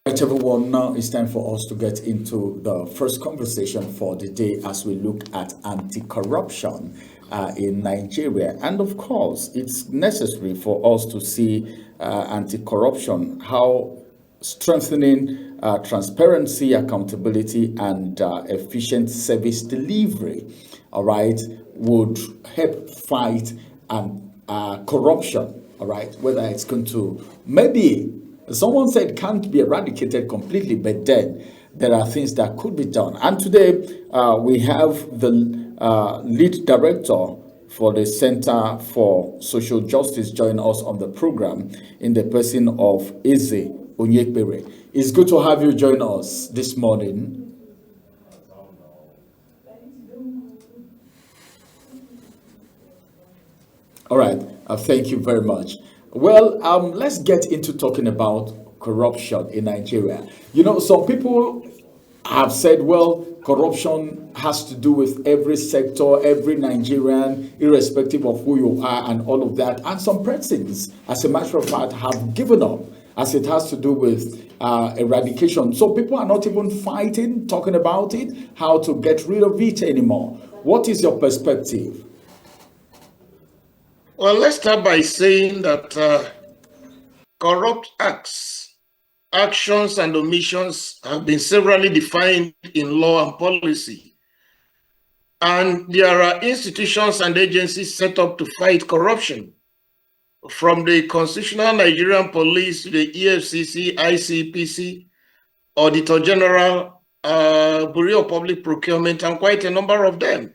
Right, everyone, now it's time for us to get into the first conversation for the day as we look at anti-corruption in Nigeria. And of course, it's necessary for us to see anti-corruption, how strengthening transparency, accountability, and efficient service delivery, all right, would help fight corruption, all right, whether it's going to maybe someone said can't be eradicated completely, but then there are things that could be done. And today we have the lead director for the Center for Social Justice join us on the program in the person of Eze Onyekbere. It's good to have you join us this morning. All right, thank you very much. Well, let's get into talking about corruption in Nigeria. You know, some people have said, well, corruption has to do with every sector, every Nigerian, irrespective of who you are, and all of that. And some persons, as a matter of fact, have given up as it has to do with eradication. So people are not even fighting, talking about it, how to get rid of it anymore. What is your perspective? Well, let's start by saying that corrupt acts, actions, and omissions have been severally defined in law and policy. And there are institutions and agencies set up to fight corruption, from the Constitutional Nigerian Police to the EFCC, ICPC, Auditor General, Bureau of Public Procurement, and quite a number of them.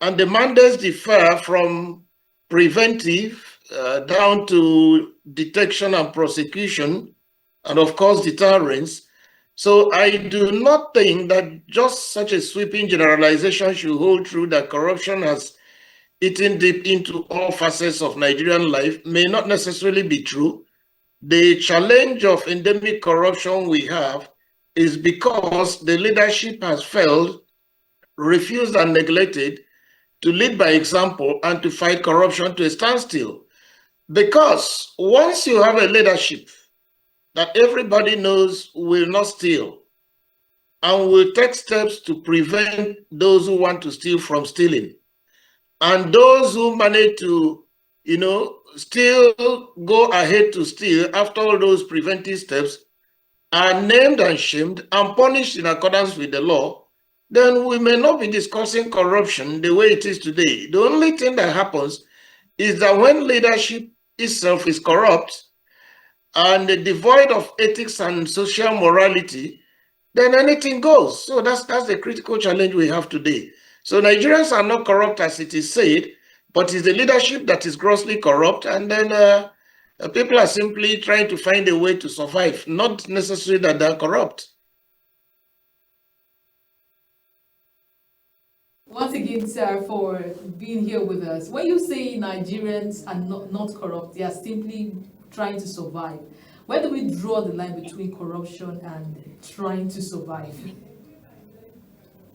And the mandates differ from preventive down to detection and prosecution, and of course deterrence. So I do not think that just such a sweeping generalization should hold true that corruption has eaten deep into all facets of Nigerian life. May not necessarily be true. The challenge of endemic corruption we have is because the leadership has failed, refused, and neglected to lead by example and to fight corruption to a standstill. Because once you have a leadership that everybody knows will not steal and will take steps to prevent those who want to steal from stealing, and those who manage to, still go ahead to steal after all those preventive steps are named and shamed and punished in accordance with the law, then we may not be discussing corruption the way it is today. The only thing that happens is that when leadership itself is corrupt and devoid of ethics and social morality, then anything goes. So that's the critical challenge we have today. So Nigerians are not corrupt as it is said, but it's the leadership that is grossly corrupt, and then people are simply trying to find a way to survive, not necessarily that they're corrupt. Once again, sir, for being here with us. When you say Nigerians are not corrupt, they are simply trying to survive. Where do we draw the line between corruption and trying to survive?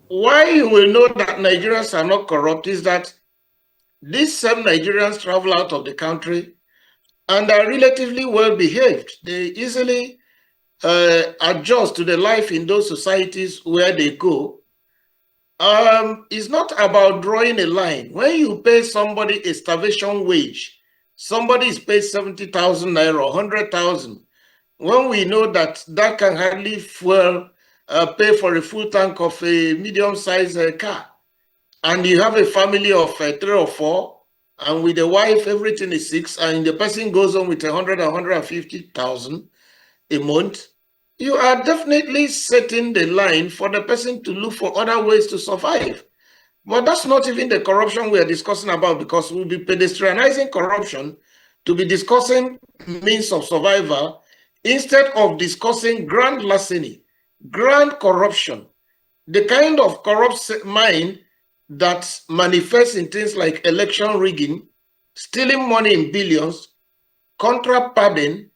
Why you will know that Nigerians are not corrupt is that these same Nigerians travel out of the country and are relatively well behaved. They easily adjust to the life in those societies where they go. It's not about drawing a line. When you pay somebody a starvation wage, somebody is paid 70,000 naira or 100,000. When we know that that can hardly pay for a full tank of a medium-sized car, and you have a family of 3 or 4, and with the wife everything is 6, and the person goes on with 100 or 150,000 a month, you are definitely setting the line for the person to look for other ways to survive. But that's not even the corruption we are discussing about, because we'll be pedestrianizing corruption to be discussing means of survival instead of discussing grand larceny, grand corruption, the kind of corrupt mind that manifests in things like election rigging, stealing money in billions, contract padding,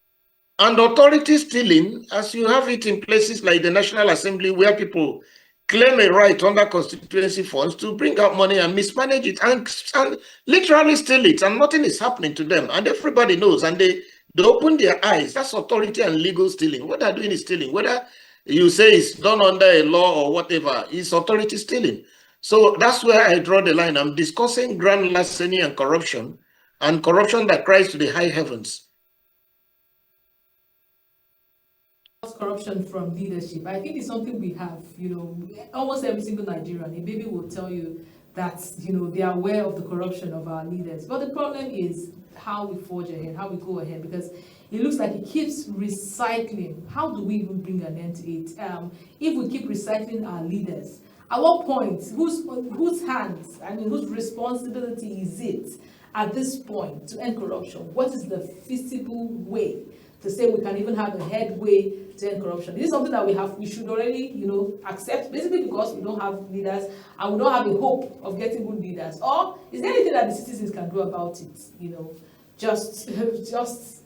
and authority stealing, as you have it in places like the National Assembly, where people claim a right under constituency funds to bring out money and mismanage it and literally steal it, and nothing is happening to them. And everybody knows, and they They open their eyes. That's authority and legal stealing. What they're doing is stealing. Whether you say it's done under a law or whatever, it's authority stealing. So that's where I draw the line. I'm discussing grand larceny and corruption that cries to the high heavens. Corruption from leadership. I think it's something we have, almost every single Nigerian, a baby will tell you that, they are aware of the corruption of our leaders. But the problem is how we forge ahead, how we go ahead, because it looks like it keeps recycling. How do we even bring an end to it? If we keep recycling our leaders, at what point, whose hands, whose responsibility is it at this point to end corruption? What is the feasible way to say we can even have a headway to end corruption? This is something that we should already, accept, basically because we don't have leaders and we don't have a hope of getting good leaders. Or is there anything that the citizens can do about it? Just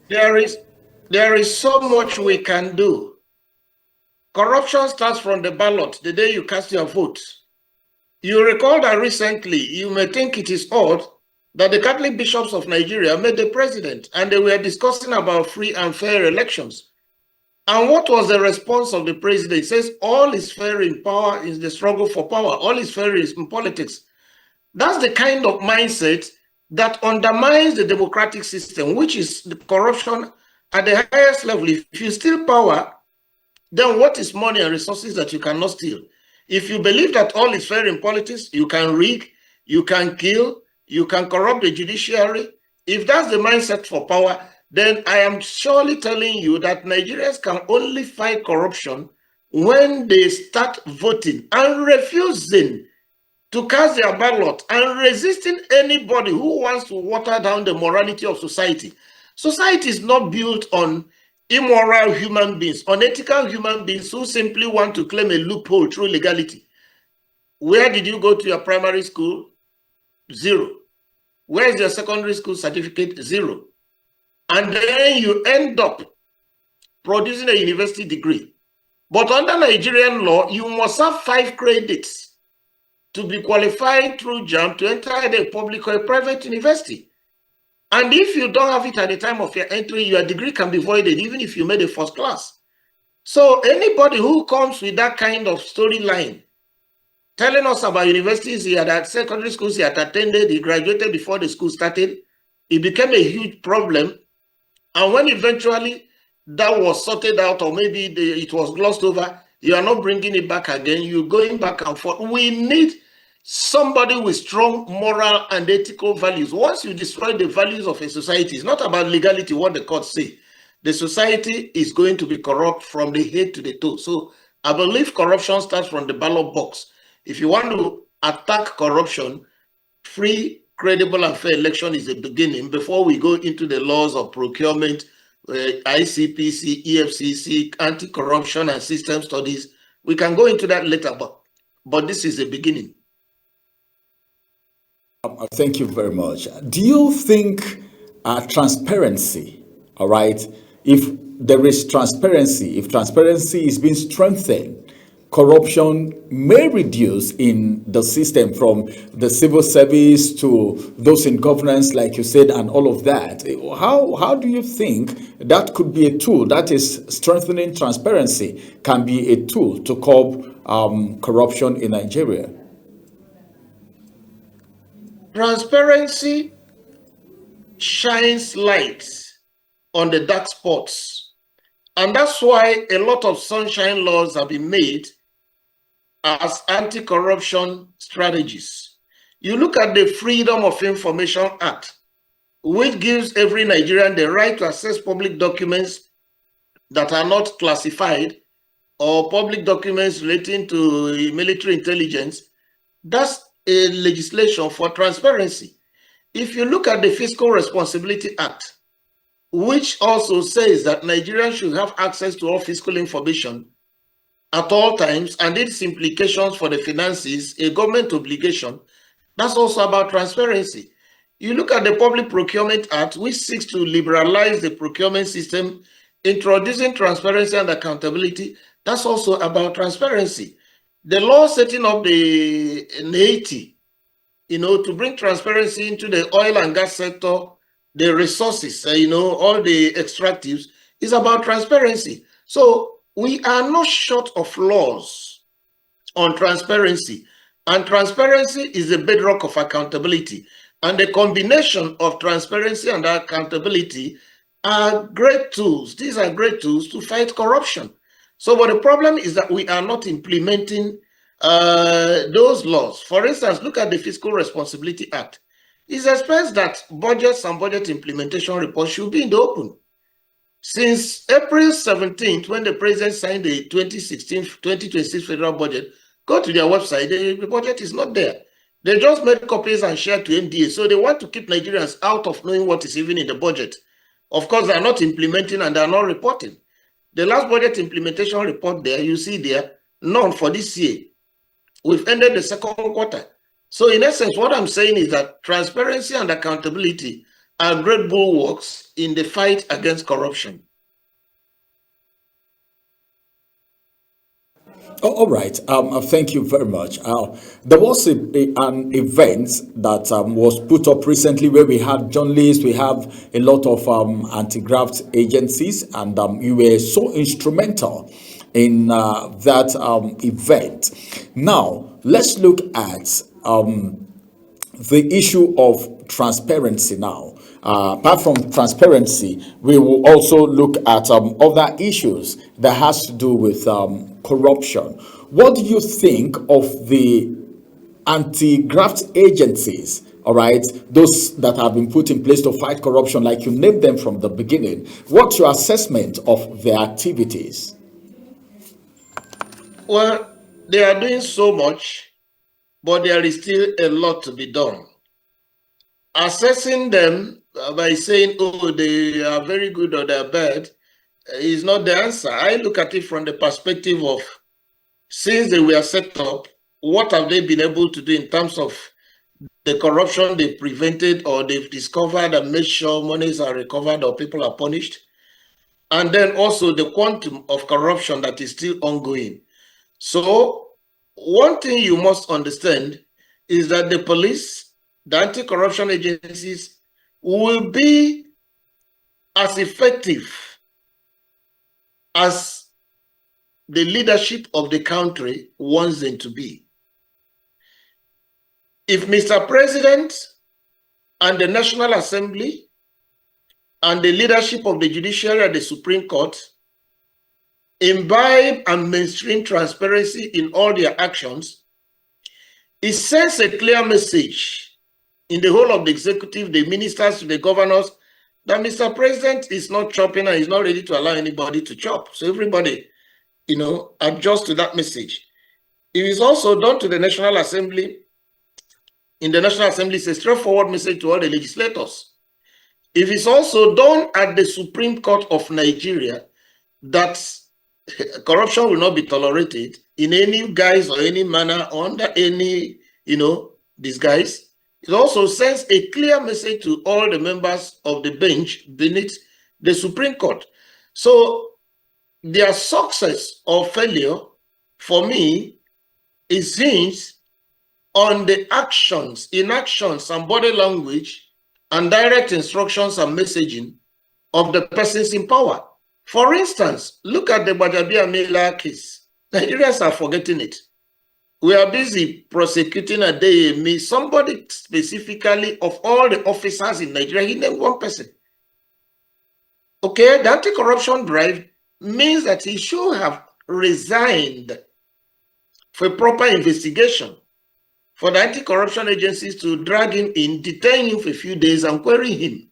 There is so much we can do. Corruption starts from the ballot, the day you cast your vote. You recall that recently, you may think it is odd that the Catholic bishops of Nigeria met the president and they were discussing about free and fair elections. And what was the response of the president? He says, all is fair in power is the struggle for power. All is fair is in politics. That's the kind of mindset that undermines the democratic system, which is the corruption at the highest level. If you steal power, then what is money and resources that you cannot steal? If you believe that all is fair in politics, you can rig, you can kill, you can corrupt the judiciary. If that's the mindset for power, then I am surely telling you that Nigerians can only fight corruption when they start voting and refusing to cast their ballot and resisting anybody who wants to water down the morality of society. Society is not built on immoral human beings, unethical human beings who simply want to claim a loophole through legality. Where did you go to your primary school? 0. Where is your secondary school certificate? 0. And then you end up producing a university degree. But under Nigerian law, you must have 5 credits to be qualified through JAMB to enter a public or a private university. And if you don't have it at the time of your entry, your degree can be voided even if you made a first class. So anybody who comes with that kind of storyline, telling us about universities he had at secondary schools he had attended, he graduated before the school started, it became a huge problem. And when eventually that was sorted out, or maybe it was glossed over, you are not bringing it back again, you're going back and forth. We need somebody with strong moral and ethical values. Once you destroy the values of a society, it's not about legality, what the courts say. The society is going to be corrupt from the head to the toe. So I believe corruption starts from the ballot box. If you want to attack corruption, free, credible, and fair election is the beginning before we go into the laws of procurement, ICPC, EFCC, anti-corruption and system studies. We can go into that later, but this is the beginning. Thank you very much. Do you think transparency, all right, if there is transparency, if transparency is being strengthened, corruption may reduce in the system from the civil service to those in governance, like you said, and all of that? How do you think that could be a tool, that is strengthening transparency, can be a tool to curb corruption in Nigeria? Transparency shines light on the dark spots. And that's why a lot of sunshine laws have been made as anti-corruption strategies. You look at the Freedom of Information Act, which gives every Nigerian the right to access public documents that are not classified or public documents relating to military intelligence. That's a legislation for transparency. If you look at the Fiscal Responsibility Act, which also says that Nigerians should have access to all fiscal information at all times and its implications for the finances, a government obligation, that's also about transparency. You look at the Public Procurement Act, which seeks to liberalize the procurement system, introducing transparency and accountability, that's also about transparency. The law setting up the NAITI, to bring transparency into the oil and gas sector the resources, all the extractives, is about transparency. So we are not short of laws on transparency. And transparency is the bedrock of accountability. And the combination of transparency and accountability are great tools. These are great tools to fight corruption. So, but the problem is that we are not implementing those laws. For instance, look at the Fiscal Responsibility Act. It expects that budgets and budget implementation reports should be in the open. Since April 17th, when the president signed the 2026 federal budget, go to their website, the budget is not there. They just made copies and shared to NDA. So they want to keep Nigerians out of knowing what is even in the budget. Of course, they are not implementing and they are not reporting. The last budget implementation report there, you see there, none for this year. We've ended the second quarter. So in essence, what I'm saying is that transparency and accountability are great bulwarks in the fight against corruption. Oh, all right. Thank you very much. There was an event that was put up recently where we had journalists, we have a lot of anti-graft agencies, and you were so instrumental in that event. Now, let's look at the issue of transparency now. Apart from transparency, we will also look at other issues that has to do with corruption. What do you think of the anti-graft agencies, all right, those that have been put in place to fight corruption, like you named them from the beginning? What's your assessment of their activities? Well, they are doing so much, but there is still a lot to be done. Assessing them by saying, oh, they are very good or they're bad, is not the answer. I look at it from the perspective of, since they were set up, what have they been able to do in terms of the corruption they've prevented or they've discovered and made sure monies are recovered or people are punished? And then also the quantum of corruption that is still ongoing. So one thing you must understand is that the police, the anti-corruption agencies will be as effective as the leadership of the country wants them to be. If Mr. President and the National Assembly and the leadership of the judiciary and the Supreme Court imbibe and mainstream transparency in all their actions, it sends a clear message in the whole of the executive, the ministers, the governors, that Mr. President is not chopping and is not ready to allow anybody to chop. So everybody, adjust to that message. It is also done to the National Assembly. In the National Assembly, it's a straightforward message to all the legislators. If it's also done at the Supreme Court of Nigeria, that corruption will not be tolerated in any guise or any manner under any, disguise. It also sends a clear message to all the members of the bench beneath the Supreme Court. So their success or failure, for me, is hinged on the actions, inactions, and body language, and direct instructions and messaging of the persons in power. For instance, look at the Gbajabiamila case. Nigerians are forgetting it. We are busy prosecuting Adeyemi, somebody specifically of all the officers in Nigeria, he named one person. Okay, the anti-corruption drive means that he should have resigned for a proper investigation, for the anti-corruption agencies to drag him in, detain him for a few days and query him.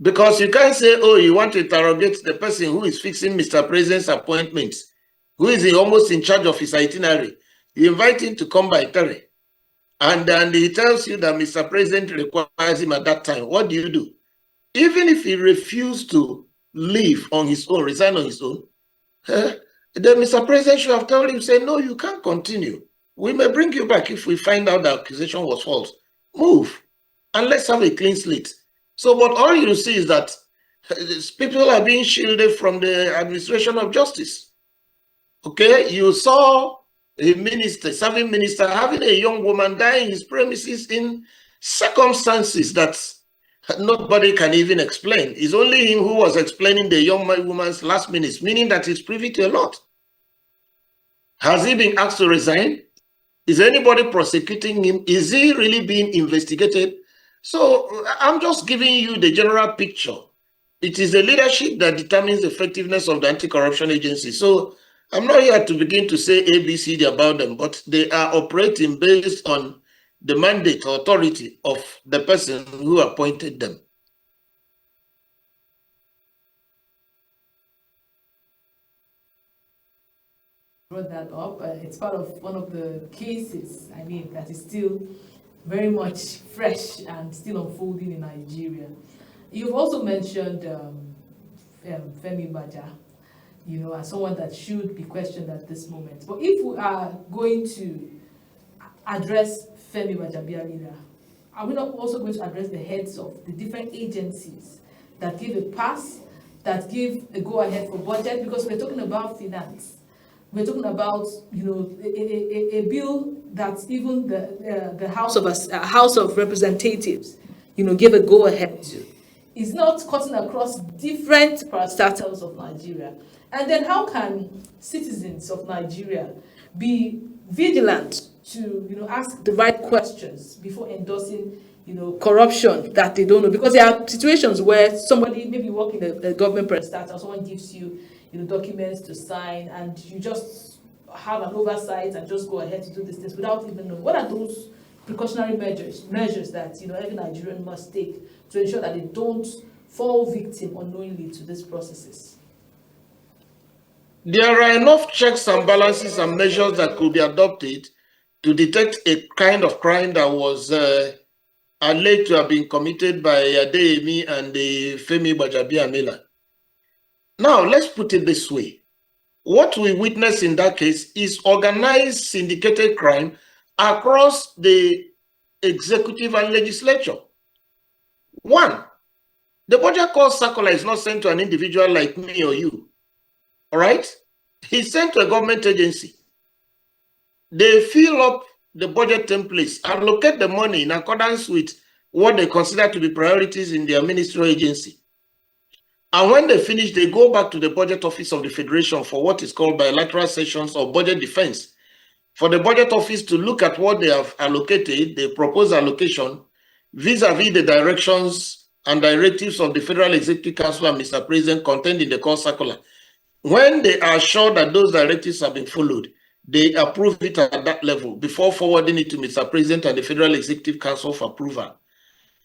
Because you can't say, oh, you want to interrogate the person who is fixing Mr. President's appointments, who is almost in charge of his itinerary. You invite him to come by Terry, and then he tells you that Mr. President requires him at that time. What do you do? Even if he refused to leave on his own, resign on his own, then Mr. President should have told him, say, no, you can't continue. We may bring you back if we find out the accusation was false. Move, and let's have a clean slate. So, but all you see is that people are being shielded from the administration of justice. Okay, you saw a minister, serving minister, having a young woman die in his premises in circumstances that nobody can even explain. It's only him who was explaining the young woman's last minutes, meaning that he's privy to a lot. Has he been asked to resign? Is anybody prosecuting him? Is he really being investigated? So I'm just giving you the general picture. It is the leadership that determines the effectiveness of the anti-corruption agency. So I'm not here to begin to say ABCD about them, but they are operating based on the mandate or authority of the person who appointed them. Brought that up. It's part of one of the cases, I mean, that is still very much fresh and still unfolding in Nigeria. You've also mentioned Femi Baja, you know, as someone that should be questioned at this moment. But if we are going to address Femi Bajabiamila, are we not also going to address the heads of the different agencies that give a pass, that give a go-ahead for budget? Because we're talking about finance. We're talking about, you know, a bill that even the House of Representatives, you know, give a go-ahead to. It's not cutting across different parastatals of Nigeria. And then how can citizens of Nigeria be vigilant to, you know, ask the right questions before endorsing, you know, corruption that they don't know? Because there are situations where somebody, maybe you work in a government parastatal, someone gives you, you know, documents to sign, and you just have an oversight and just go ahead to do these things without even knowing. What are those precautionary measures that, you know, every Nigerian must take to ensure that they don't fall victim unknowingly to these processes? There are enough checks and balances and measures that could be adopted to detect a kind of crime that was alleged to have been committed by Adeyemi and the Femi Bajabiamila. Now, let's put it this way. What we witness in that case is organized syndicated crime across the executive and legislature. One, the budget call circular is not sent to an individual like me or you. All right? It's sent to a government agency. They fill up the budget templates, allocate the money in accordance with what they consider to be priorities in their ministerial agency. And when they finish, they go back to the budget office of the Federation for what is called bilateral sessions or budget defense. For the budget office to look at what they have allocated, the proposed allocation, vis-a-vis the directions and directives of the Federal Executive Council and Mr. President contained in the call circular. When they are sure that those directives have been followed, they approve it at that level before forwarding it to Mr. President and the Federal Executive Council for approval.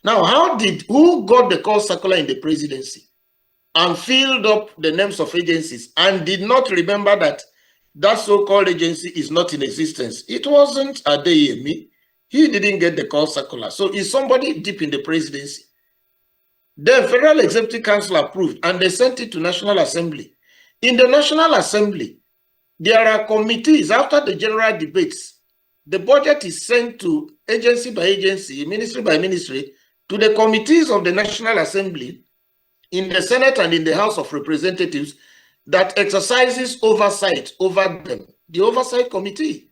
Now, who got the call circular in the presidency and filled up the names of agencies and did not remember that that so-called agency is not in existence? It wasn't Adeyemi. He didn't get the call circular. So it's somebody deep in the presidency. The Federal Executive Council approved and they sent it to National Assembly. In the National Assembly, there are committees after the general debates. The budget is sent to agency by agency, ministry by ministry, to the committees of the National Assembly, in the Senate and in the House of Representatives, that exercises oversight over them, the oversight committee.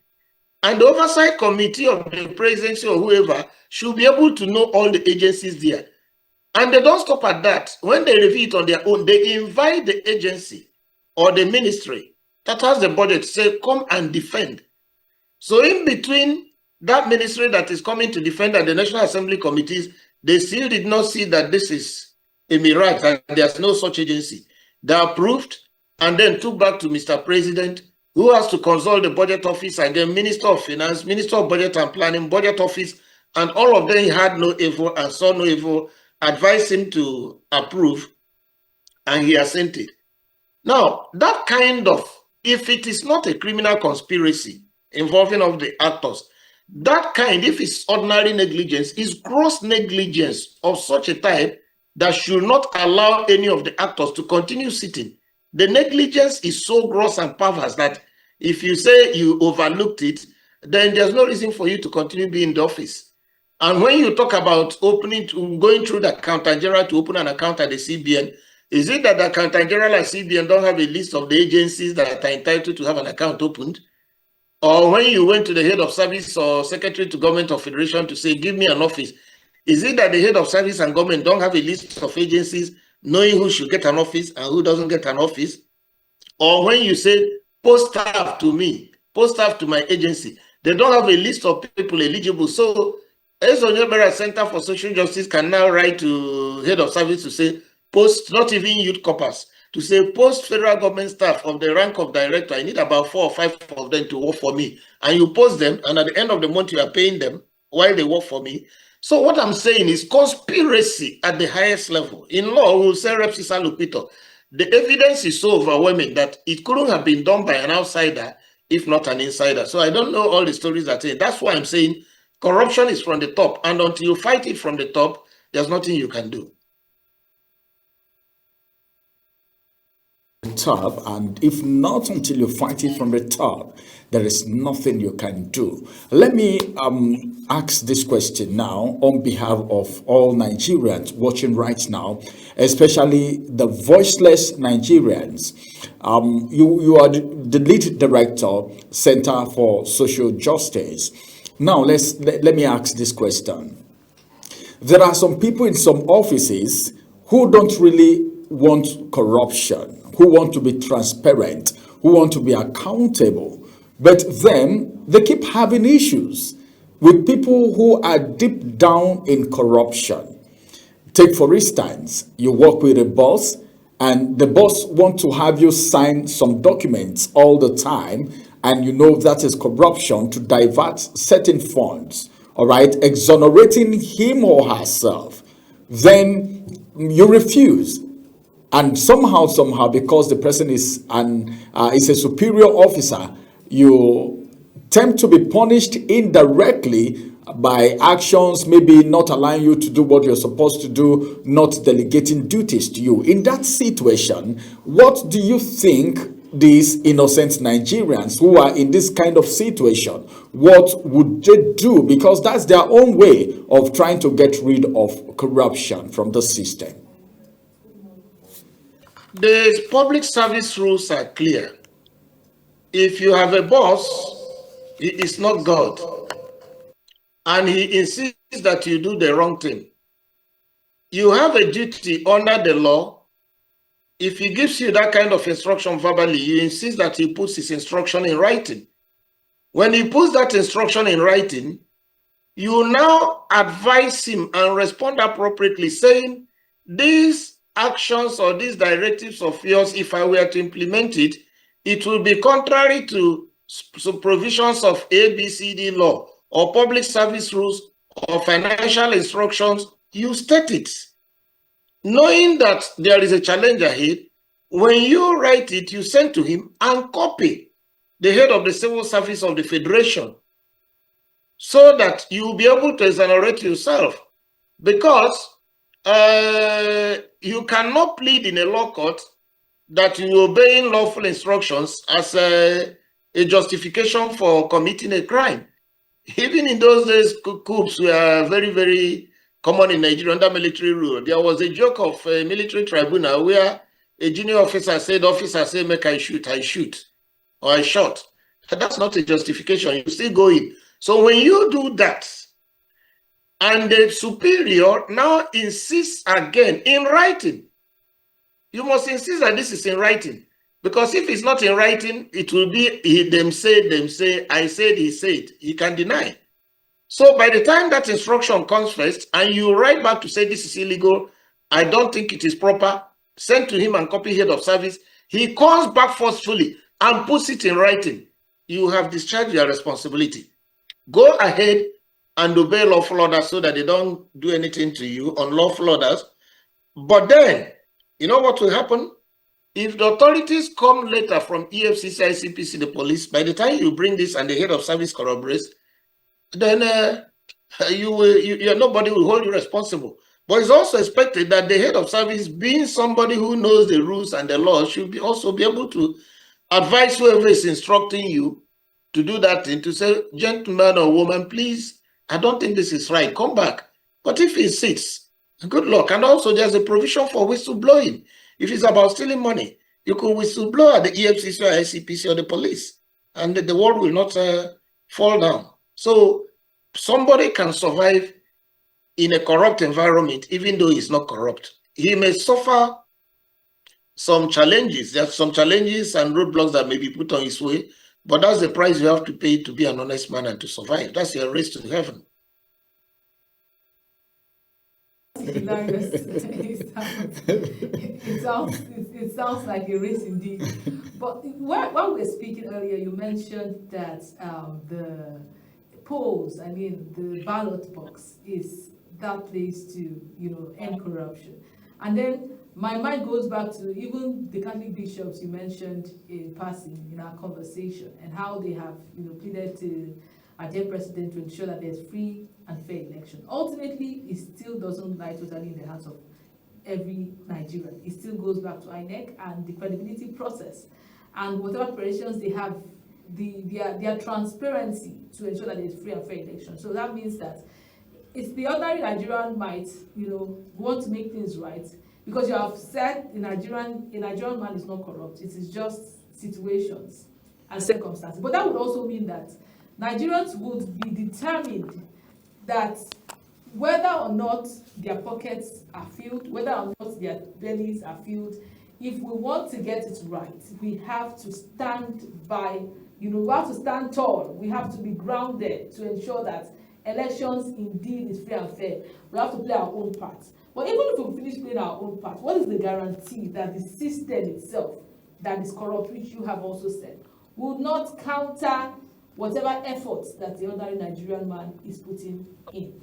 And the oversight committee of the presidency or whoever should be able to know all the agencies there. And they don't stop at that. When they review it on their own, they invite the agency or the ministry that has the budget to say, come and defend. So in between that ministry that is coming to defend and the National Assembly committees, they still did not see that this is a mirage and there's no such agency. They approved and then took back to Mr. President, who has to consult the budget office, again, Minister of Finance, Minister of Budget and Planning, budget office, and all of them had no evil and saw no evil, advised him to approve, and he assented. Now, that kind of, if it is not a criminal conspiracy involving of the actors, that kind, if it's ordinary negligence, is gross negligence of such a type that should not allow any of the actors to continue sitting. The negligence is so gross and perverse that if you say you overlooked it, then there's no reason for you to continue being in the office. And when you talk about going through the accountant general to open an account at the CBN, is it that the accountant general and CBN don't have a list of the agencies that are entitled to have an account opened? Or when you went to the head of service or secretary to government of federation to say, give me an office, Is it that the head of service and government don't have a list of agencies knowing who should get an office and who doesn't get an office? Or when you say post staff to me, post staff to my agency, they don't have a list of people eligible. So Ezonyebera Center for Social Justice can now write to head of service to say post, not even youth corpers, to say post federal government staff of the rank of director. I need about 4 or 5 of them to work for me. And you post them, and at the end of the month, you are paying them while they work for me. So what I'm saying is conspiracy at the highest level. In law, we'll say Repsisa Lupito. The evidence is so overwhelming that it couldn't have been done by an outsider, if not an insider. So I don't know all the stories that say. That's why I'm saying corruption is from the top. And until you fight it from the top, there's nothing you can do. Top, and if not until you fight it from the top, there is nothing you can do. Let me ask this question now on behalf of all Nigerians watching right now, especially the voiceless Nigerians. You are the lead director, Center for Social Justice. Now let me ask this question. There are some people in some offices who don't really want corruption, who want to be transparent, who want to be accountable. But then they keep having issues with people who are deep down in corruption. Take, for instance, you work with a boss and the boss wants to have you sign some documents all the time, and you know that is corruption to divert certain funds, all right, exonerating him or herself. Then you refuse. And somehow, because the person is a superior officer, you tend to be punished indirectly by actions, maybe not allowing you to do what you're supposed to do, not delegating duties to you. In that situation, what do you think these innocent Nigerians who are in this kind of situation, what would they do? Because that's their own way of trying to get rid of corruption from the system. The public service rules are clear. If you have a boss, he is not God, and he insists that you do the wrong thing, you have a duty under the law. If he gives you that kind of instruction verbally, you insist that he puts his instruction in writing. When he puts that instruction in writing, you now advise him and respond appropriately, saying, these actions or these directives of yours, if I were to implement it, it will be contrary to some provisions of ABCD law or public service rules or financial instructions. You state it. Knowing that there is a challenge ahead, when you write it, you send to him and copy the head of the civil service of the federation so that you will be able to exonerate yourself, because you cannot plead in a law court that you obeying lawful instructions as a justification for committing a crime. Even in those days, coups were very, very common in Nigeria under military rule. There was a joke of a military tribunal where a junior officer said, make I shoot, or I shot. That's not a justification. You still go in. So when you do that, and the superior now insists again in writing, you must insist that this is in writing. Because if it's not in writing, it will be them say, I said, he said. He can deny. So by the time that instruction comes first, and you write back to say this is illegal, I don't think it is proper, send to him and copy head of service, he comes back forcefully and puts it in writing. You have discharged your responsibility. Go ahead and obey lawful orders so that they don't do anything to you, unlawful orders. But then, you know what will happen? If the authorities come later from EFCC, ICPC, the police, by the time you bring this and the head of service corroborates, then nobody will hold you responsible. But it's also expected that the head of service, being somebody who knows the rules and the laws, should also be able to advise whoever is instructing you to do that thing, to say, gentleman or woman, please, I don't think this is right, come back. But if he insists, good luck. And also there's a provision for whistleblowing. If it's about stealing money, you could whistleblow at the EFCC or ICPC or the police, and the world will not fall down. So somebody can survive in a corrupt environment, even though he's not corrupt. He may suffer some challenges. There are some challenges and roadblocks that may be put on his way, but that's the price you have to pay to be an honest man and to survive. That's your race to heaven. It sounds like a race indeed. But while we were speaking earlier, you mentioned that the polls, I mean, the ballot box is that place to, end corruption. And then my mind goes back to even the Catholic bishops you mentioned in passing in our conversation, and how they have, pleaded to our dear president to ensure that there's free and fair election. Ultimately, it still doesn't lie totally in the hands of every Nigerian. It still goes back to INEC and the credibility process, and whatever preparations they have, their transparency to ensure that there's free and fair election. So that means that it's the ordinary Nigerian might, want to make things right, because you have said a Nigerian man is not corrupt. It is just situations and circumstances. But that would also mean that Nigerians would be determined that whether or not their pockets are filled, whether or not their bellies are filled, if we want to get it right, we have to stand by, we have to stand tall. We have to be grounded to ensure that elections indeed is free and fair. We have to play our own part. But even if we finish playing our own part, what is the guarantee that the system itself that is corrupt, which you have also said, will not counter whatever efforts that the ordinary Nigerian man is putting in?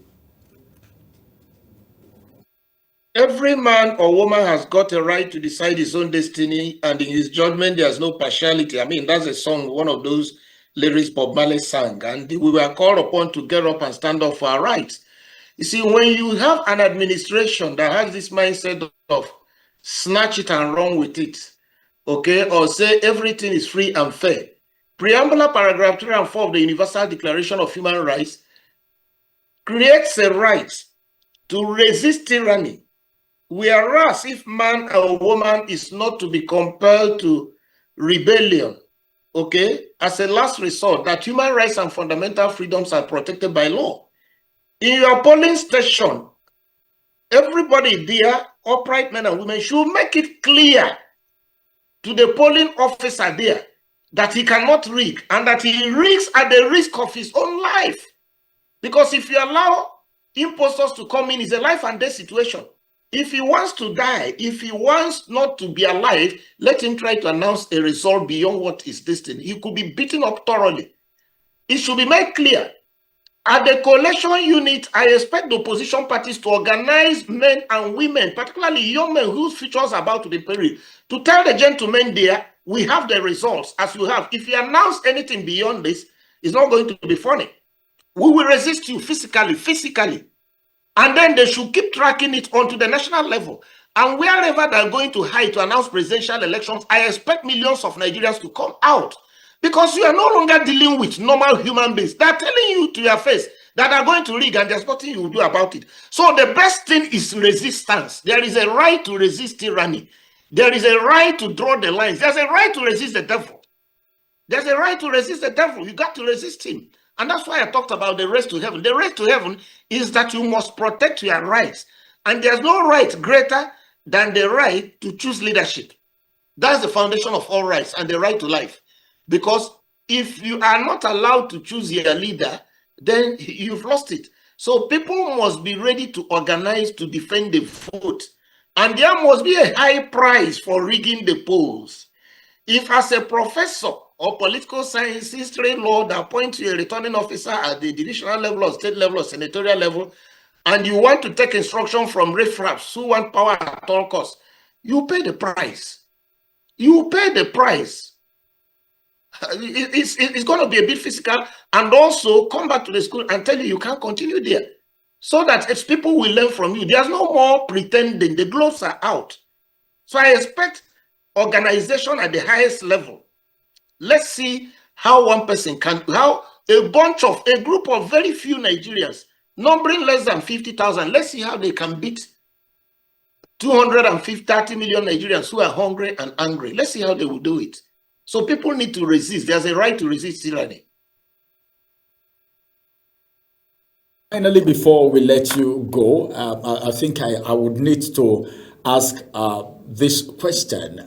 Every man or woman has got a right to decide his own destiny, and in his judgment, there's no partiality. I mean, that's a song, one of those lyrics Bob Marley sang, and we were called upon to get up and stand up for our rights. You see, when you have an administration that has this mindset of snatch it and run with it, okay, or say everything is free and fair, preambular paragraph 3 and 4 of the Universal Declaration of Human Rights creates a right to resist tyranny, whereas if man or woman is not to be compelled to rebellion, okay, as a last resort, that human rights and fundamental freedoms are protected by law. In your polling station, everybody there, upright men and women, should make it clear to the polling officer there that he cannot rig, and that he rigs at the risk of his own life. Because if you allow imposters to come in, it's a life and death situation. If he wants to die, if he wants not to be alive, let him try to announce a result beyond what is destined. He could be beaten up thoroughly. It should be made clear. At the collation unit, I expect the opposition parties to organize men and women, particularly young men whose futures are about to be perilled, to tell the gentlemen there, we have the results as you have. If you announce anything beyond this, it's not going to be funny. We will resist you physically. And then they should keep tracking it onto the national level. And wherever they're going to hide to announce presidential elections, I expect millions of Nigerians to come out. Because you are no longer dealing with normal human beings. They're telling you to your face that are going to rig, and there's nothing you will do about it. So the best thing is resistance. There is a right to resist tyranny. There is a right to draw the lines. There's a right to resist the devil. There's a right to resist the devil. You got to resist him. And that's why I talked about the race to heaven. The race to heaven is that you must protect your rights. And there's no right greater than the right to choose leadership. That's the foundation of all rights, and the right to life. Because if you are not allowed to choose your leader, then you've lost it. So people must be ready to organize to defend the vote. And there must be a high price for rigging the polls. If as a professor or political science, history, law, that appoint to a returning officer at the divisional level or state level or senatorial level, and you want to take instruction from riffraffs who want power at all costs, you pay the price. You pay the price. It's going to be a bit physical, and also come back to the school and tell you can't continue there, so that if people will learn from you. There's no more pretending. The gloves are out. So I expect organization at the highest level. Let's see how one person can, how a group of very few Nigerians, numbering less than 50,000, let's see how they can beat 230 million Nigerians who are hungry and angry. Let's see how they will do it. So people need to resist. There's a right to resist tyranny. Finally, before we let you go, I think I would need to ask this question,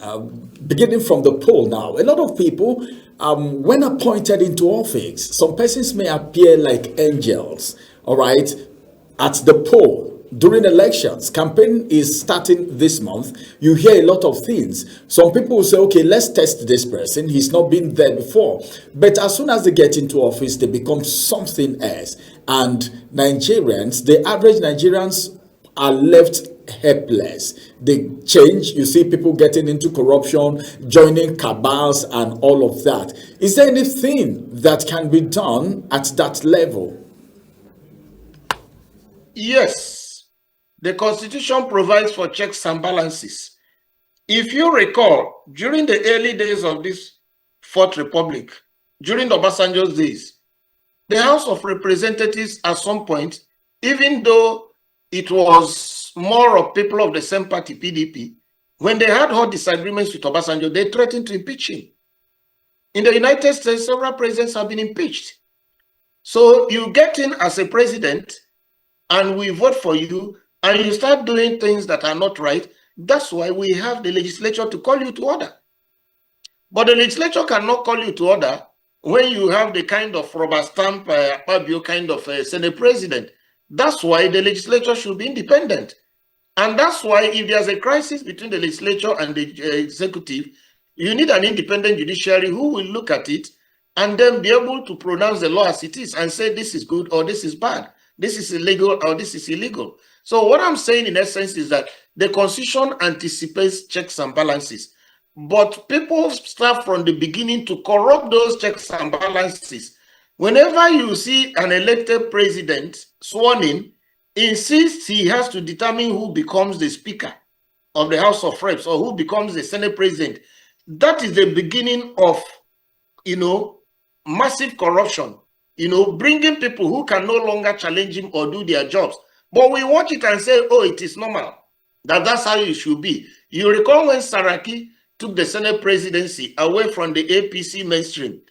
beginning from the poll now. A lot of people, when appointed into office, some persons may appear like angels, all right, at the poll. During elections, campaign is starting this month. You hear a lot of things. Some people will say, okay, let's test this person. He's not been there before. But as soon as they get into office, they become something else. And Nigerians, the average Nigerians, are left helpless. They change. You see people getting into corruption, joining cabals, and all of that. Is there anything that can be done at that level? Yes. The Constitution provides for checks and balances. If you recall, during the early days of this Fourth Republic, during the Obasanjo's days, the House of Representatives at some point, even though it was more of people of the same party, PDP, when they had hot disagreements with Obasanjo, they threatened to impeach him. In the United States, several presidents have been impeached. So you get in as a president and we vote for you, and you start doing things that are not right. That's why we have the legislature to call you to order. But the legislature cannot call you to order when you have the kind of rubber stamp, kind of Senate president. That's why the legislature should be independent. And that's why if there's a crisis between the legislature and the executive, you need an independent judiciary who will look at it and then be able to pronounce the law as it is and say this is good or this is bad, this is illegal or this is illegal. So what I'm saying in essence is that the Constitution anticipates checks and balances, but people start from the beginning to corrupt those checks and balances. Whenever you see an elected president sworn in, insists he has to determine who becomes the Speaker of the House of Reps or who becomes the Senate president, that is the beginning of, massive corruption, bringing people who can no longer challenge him or do their jobs. But we watch it and say, oh, it is normal. That's how it should be. You recall when Saraki took the Senate presidency away from the APC mainstream,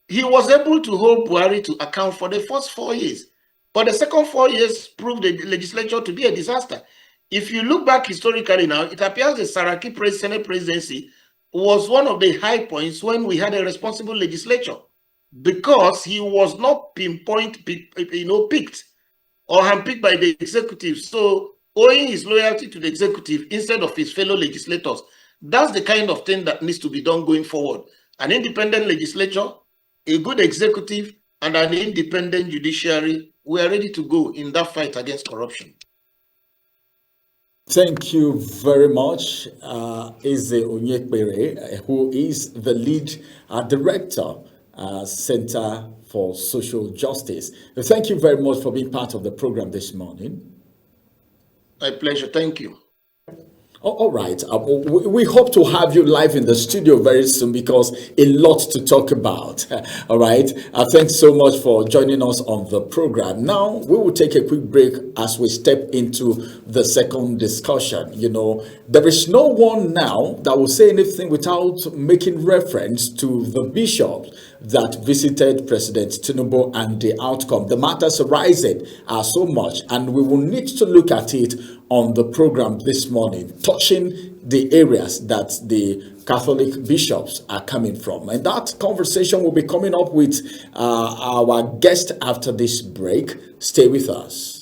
he was able to hold Buhari to account for the first 4 years. But the second 4 years proved the legislature to be a disaster. If you look back historically now, it appears the Saraki Senate presidency was one of the high points when we had a responsible legislature, because he was not picked or handpicked by the executive. So owing his loyalty to the executive instead of his fellow legislators, that's the kind of thing that needs to be done going forward. An independent legislature, a good executive, and an independent judiciary. We are ready to go in that fight against corruption. Thank you very much, Eze Onyekpere, who is the lead director, Center for Social Justice. Thank you very much for being part of the program this morning. My pleasure. Thank you. All right. We hope to have you live in the studio very soon, because a lot to talk about. All right. Thanks so much for joining us on the program. Now, we will take a quick break as we step into the second discussion. There is no one now that will say anything without making reference to the bishops that visited President Tinubu and the outcome. The matters arising are so much, and we will need to look at it on the program this morning, touching the areas that the Catholic bishops are coming from. And that conversation will be coming up with our guest after this break. Stay with us.